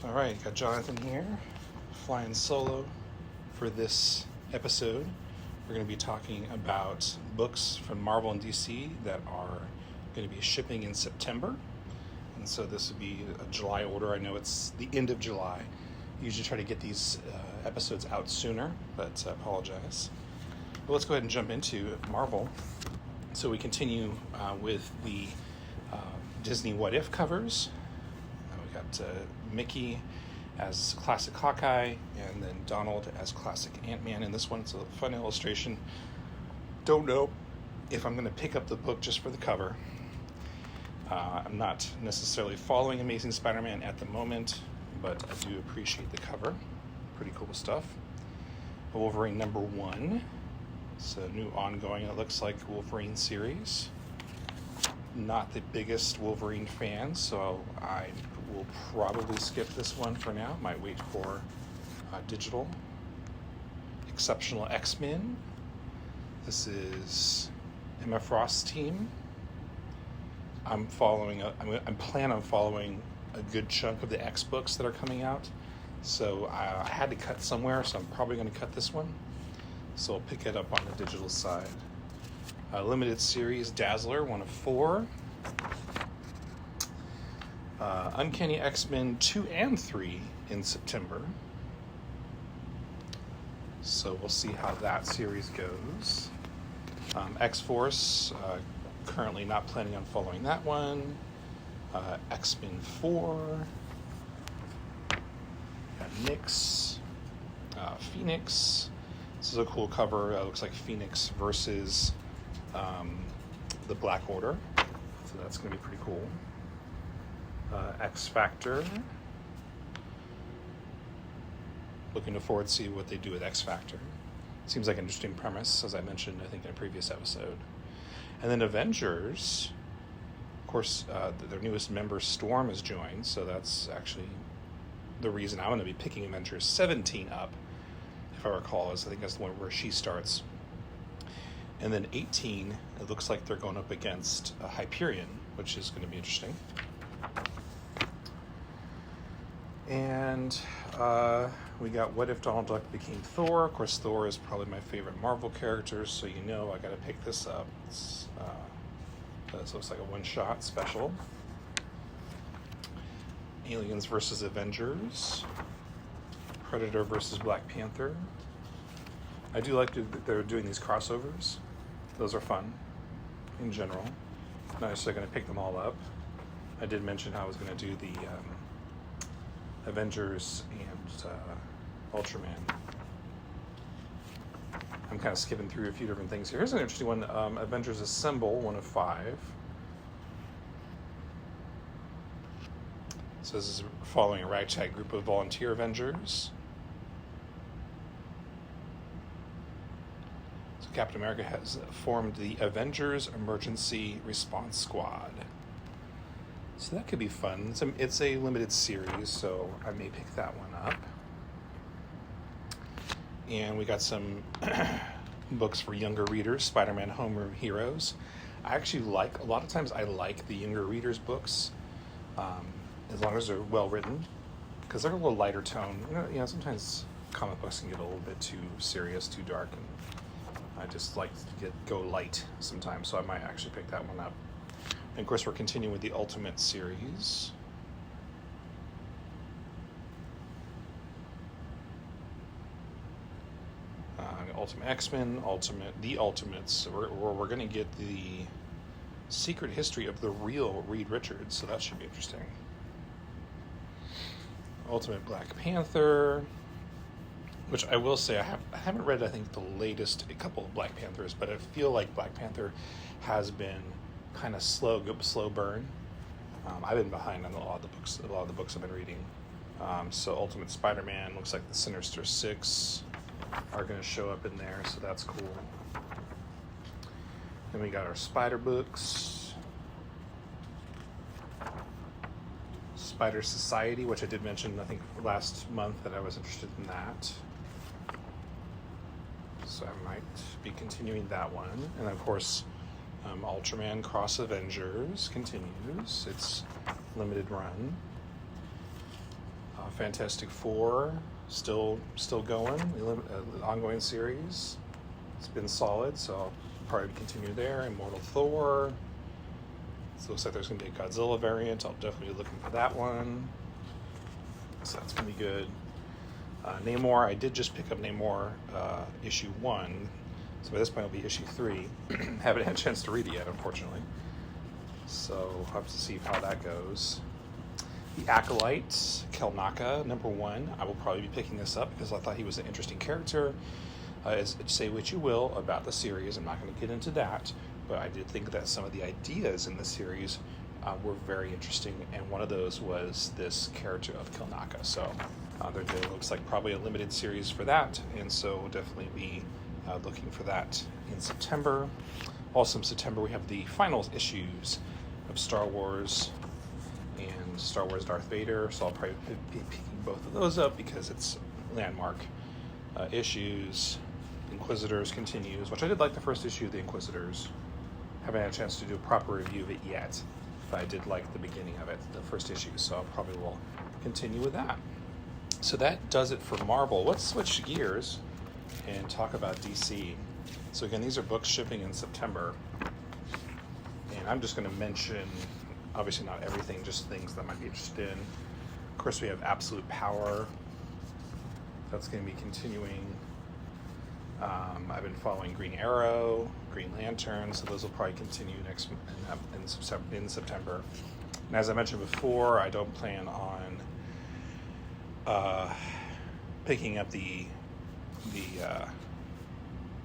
All right, got Jonathan here, flying solo for this episode. We're going to be talking about books from Marvel and DC that are going to be shipping in September. And so this would be a July order. I know it's the end of July. I usually try to get these episodes out sooner, but I apologize. But let's go ahead and jump into Marvel. So we continue with the Disney What If covers. We got Mickey as classic Hawkeye, and then Donald as classic Ant-Man in this one. It's a fun illustration. Don't know if I'm going to pick up the book just for the cover. I'm not necessarily following Amazing Spider-Man at the moment, but I do appreciate the cover. Pretty cool stuff. Wolverine #1. It's a new ongoing, it looks like, Wolverine series. Not the biggest Wolverine fan, so I will probably skip this one for now. Might wait for digital. Exceptional X-Men. This is Emma Frost's team. I'm plan on following a good chunk of the X books that are coming out. So I had to cut somewhere, so I'm probably going to cut this one. So I'll pick it up on the digital side. Limited series Dazzler, 1 of 4. Uncanny X-Men 2 and 3 in September. So we'll see how that series goes. X-Force, currently not planning on following that one. X-Men 4. Got Nyx. Phoenix. This is a cool cover. It looks like Phoenix versus the Black Order. So that's going to be pretty cool. X-Factor. Looking forward to see what they do with X-Factor. Seems like an interesting premise, as I mentioned, I think, in a previous episode. And then Avengers. Of course, their newest member, Storm, has joined, so that's actually the reason I'm going to be picking Avengers 17 up, if I recall, I think that's the one where she starts. And then 18, it looks like they're going up against Hyperion, which is going to be interesting. And we got What If Donald Duck Became Thor. Of course, Thor is probably my favorite Marvel character, so you know I got to pick this up. This looks like a one-shot special. Aliens versus Avengers. Predator versus Black Panther. I do like that they're doing these crossovers. Those are fun in general. Not necessarily going to pick them all up. I did mention how I was going to do the Avengers and Ultraman. I'm kind of skipping through a few different things here. Here's an interesting one. Avengers Assemble, 1 of 5. So this is following a ragtag group of volunteer Avengers. So Captain America has formed the Avengers Emergency Response Squad. So that could be fun. It's a limited series, so I may pick that one up. And we got some books for younger readers, Spider-Man Home Heroes. I actually like, a lot of times I like the younger readers' books, as long as they're well written, because they're a little lighter tone. You know, sometimes comic books can get a little bit too serious, too dark, and I just like to go light sometimes, so I might actually pick that one up. And of course, we're continuing with the Ultimate series. Ultimate X-Men, The Ultimates. We're going to get the secret history of the real Reed Richards, so that should be interesting. Ultimate Black Panther, which I will say I haven't read, I think, the latest couple of Black Panthers, but I feel like Black Panther has been kind of slow burn. I've been behind on a lot of the books I've been reading. So Ultimate Spider-Man, looks like the Sinister Six are going to show up in there, so that's cool. Then we got our Spider books. Spider Society, which I did mention, I think, last month that I was interested in that. So I might be continuing that one. And of course, Ultraman Cross Avengers continues its limited run. Fantastic Four, still going. The ongoing series. It's been solid, so I'll probably continue there. Immortal Thor. So it looks like there's going to be a Godzilla variant. I'll definitely be looking for that one. So that's going to be good. Namor, I did just pick up Namor issue 1. So by this point it'll be issue 3. Haven't had a chance to read it yet, unfortunately. So we'll have to see how that goes. The Acolyte, Kelnaka, number 1. I will probably be picking this up because I thought he was an interesting character. Say what you will about the series. I'm not going to get into that. But I did think that some of the ideas in the series were very interesting. And one of those was this character of Kelnaka. So there looks like probably a limited series for that. And so we'll definitely be looking for that in September. Also in September we have the final issues of Star Wars and Star Wars Darth Vader, so I'll probably be picking both of those up because it's landmark issues. Inquisitors continues, which I did like the first issue of the Inquisitors. Haven't had a chance to do a proper review of it yet, but I did like the beginning of it, the first issue, so I probably will continue with that. So that does it for Marvel. Let's switch gears and talk about DC. So again, these are books shipping in September, and I'm just going to mention, obviously not everything, just things that I might be interested in. Of course, we have Absolute Power. That's going to be continuing. I've been following Green Arrow, Green Lantern, so those will probably continue in September. And as I mentioned before, I don't plan on picking up the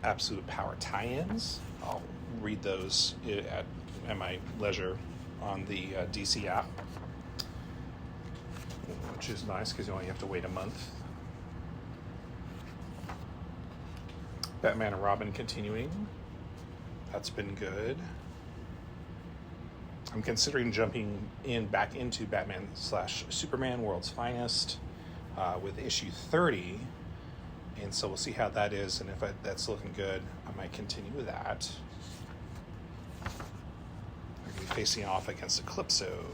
Absolute Power tie-ins. I'll read those at my leisure on the DC app, which is nice because you only have to wait a month. Batman and Robin continuing. That's been good. I'm considering jumping back into Batman/Superman World's Finest with issue 30. And so we'll see how that is, and if that's looking good, I might continue with that. They're going to be facing off against Eclipso.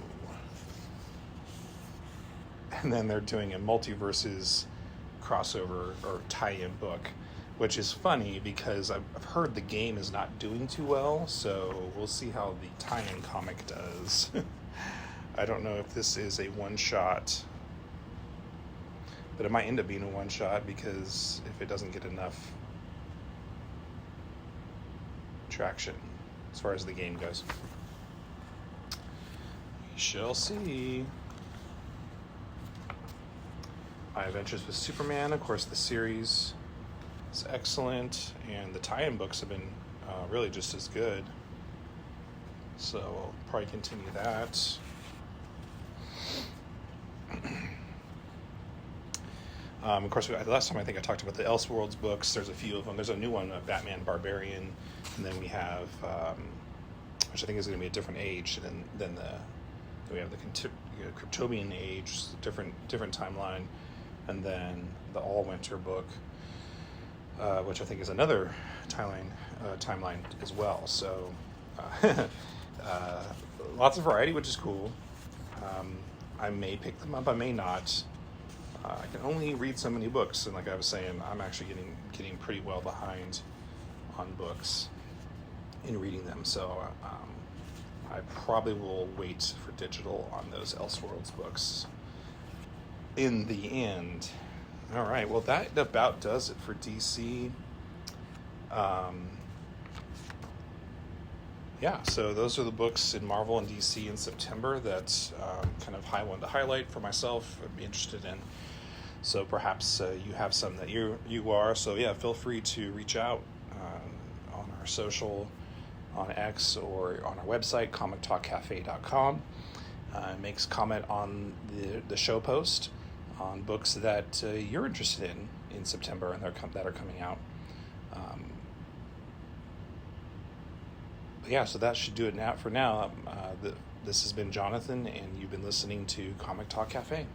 And then they're doing a multiverses crossover or tie-in book, which is funny because I've heard the game is not doing too well, so we'll see how the tie-in comic does. I don't know if this is a one-shot, but it might end up being a one-shot because if it doesn't get enough traction as far as the game goes. We shall see. My Adventures with Superman, of course, the series is excellent, and the tie-in books have been really just as good. So I'll probably continue that. Of course, last time I think I talked about the Elseworlds books. There's a few of them. There's a new one, Batman Barbarian, and then we have, which I think is going to be a different age than we have the Kryptonian age, different timeline, and then the All Winter book, which I think is another timeline as well. So lots of variety, which is cool. I may pick them up, I may not. I can only read so many books, and like I was saying, I'm actually getting pretty well behind on books in reading them. So I probably will wait for digital on those Elseworlds books in the end. All right, well, that about does it for DC. Yeah, so those are the books in Marvel and DC in September that kind of one to highlight for myself. I'd be interested in. So perhaps you have some that you are. So yeah, feel free to reach out on our social, on X, or on our website, comictalkcafe.com. Makes comment on the show post on books that you're interested in September and that are coming out. Yeah, so that should do it now. For now, this has been Jonathan, and you've been listening to Comic Talk Cafe.